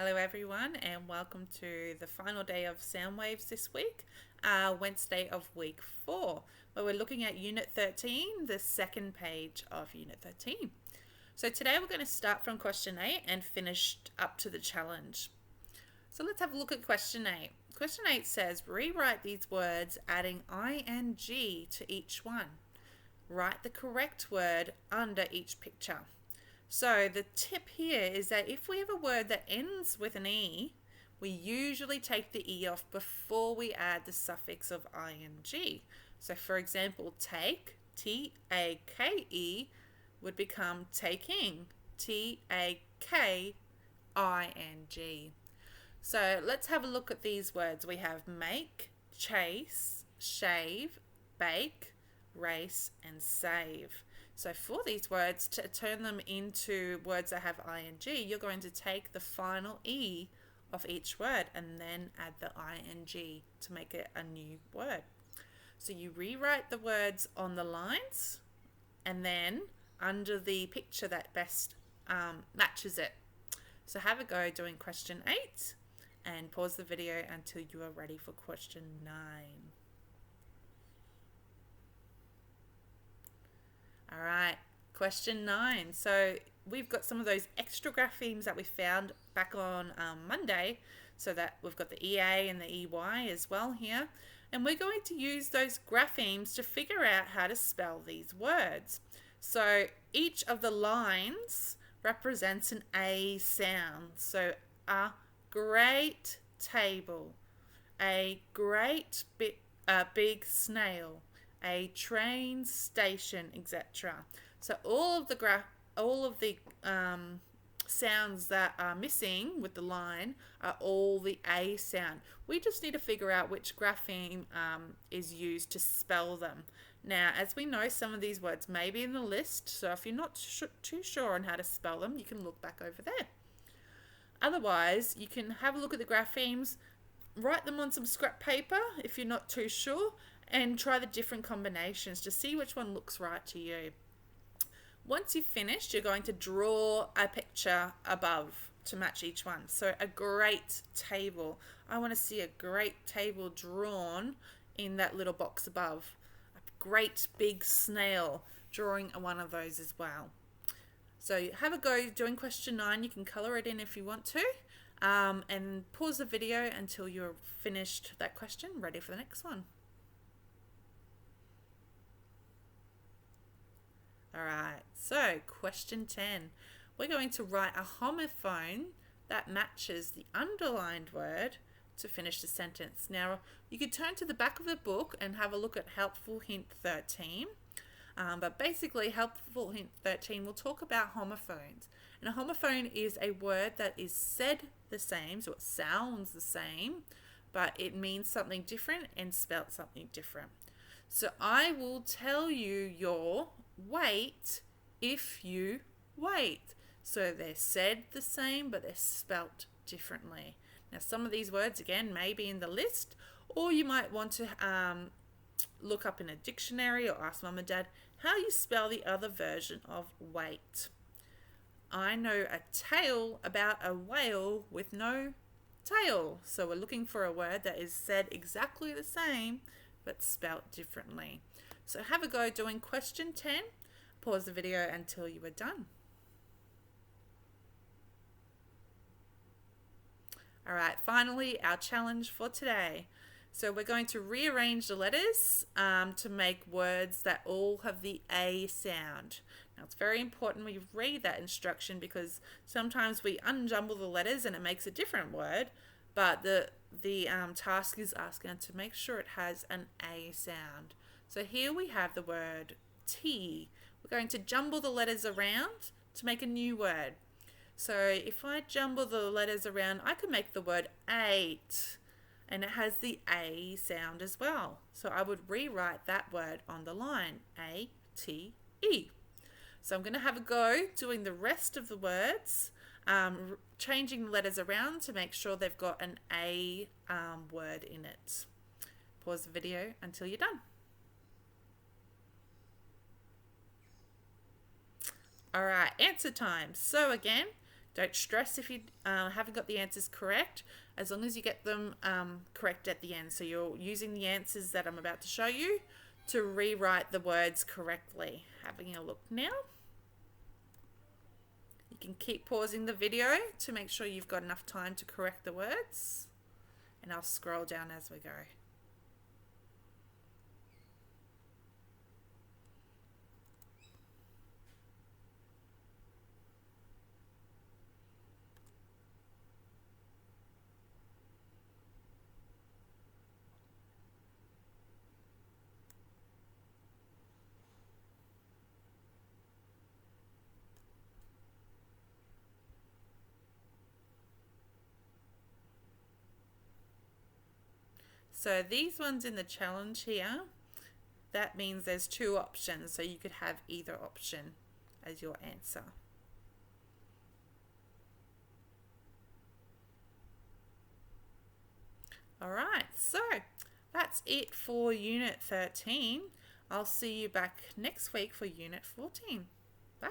Hello everyone and welcome to the final day of Soundwaves this week, Wednesday of week 4, where we're looking at Unit 13, the second page of Unit 13. So today we're going to start from question 8 and finish up to the challenge. So let's have a look at question 8. Question 8 says, rewrite these words adding ing to each one. Write the correct word under each picture. So the tip here is that if we have a word that ends with an E, we usually take the E off before we add the suffix of ing. So for example, take, T-A-K-E, would become taking, T-A-K-I-N-G. So let's have a look at these words. We have make, chase, shave, bake, race, and save. So for these words, to turn them into words that have ing, you're going to take the final E of each word and then add the ing to make it a new word. So you rewrite the words on the lines and then under the picture that best matches it. So have a go doing question 8 and pause the video until you are ready for question 9. All right, question 9. So we've got some of those extra graphemes that we found back on Monday. So that we've got the EA and the EY as well here. And we're going to use those graphemes to figure out how to spell these words. So each of the lines represents an A sound. So a great table, a great big snail, a train station, etc. So all of the sounds that are missing with the line are all the A sound. We just need to figure out which grapheme is used to spell them. Now, as we know, some of these words may be in the list, so if you're not too sure on how to spell them, you can look back over there. Otherwise, you can have a look at the graphemes, write them on some scrap paper if you're not too sure, and try the different combinations to see which one looks right to you. Once you've finished, you're going to draw a picture above to match each one. So a great table. I want to see a great table drawn in that little box above. A great big snail, drawing one of those as well. So have a go doing question 9. You can colour it in if you want to. And pause the video until you're finished that question, ready for the next one. Alright, so question 10. We're going to write a homophone that matches the underlined word to finish the sentence. Now, you could turn to the back of the book and have a look at Helpful Hint 13. But basically, Helpful Hint 13 will talk about homophones. And a homophone is a word that is said the same, so it sounds the same, but it means something different and spelt something different. So I will tell you your weight if you wait. So they're said the same, but they're spelt differently. Now, some of these words, again, may be in the list, or you might want to look up in a dictionary or ask mum and dad how you spell the other version of wait. I know a tale about a whale with no tail. So we're looking for a word that is said exactly the same, but spelt differently. So have a go doing question 10. Pause the video until you are done. Alright, finally our challenge for today. So we're going to rearrange the letters to make words that all have the A sound. Now it's very important we read that instruction because sometimes we unjumble the letters and it makes a different word, but the task is asking us to make sure it has an A sound. So here we have the word tea. We're going to jumble the letters around to make a new word. So if I jumble the letters around, I can make the word ate, and it has the A sound as well. So I would rewrite that word on the line, A-T-E. So I'm going to have a go doing the rest of the words, changing the letters around to make sure they've got an A word in it. Pause the video until you're done. Alright, answer time. So again, Don't stress if you haven't got the answers correct, as long as you get them correct at the end. So you're using the answers that I'm about to show you to rewrite the words correctly. Having a look now. You can keep pausing the video to make sure you've got enough time to correct the words. And I'll scroll down as we go. So these ones in the challenge here, that means there's two options. So you could have either option as your answer. Alright, so that's it for Unit 13. I'll see you back next week for Unit 14. Bye.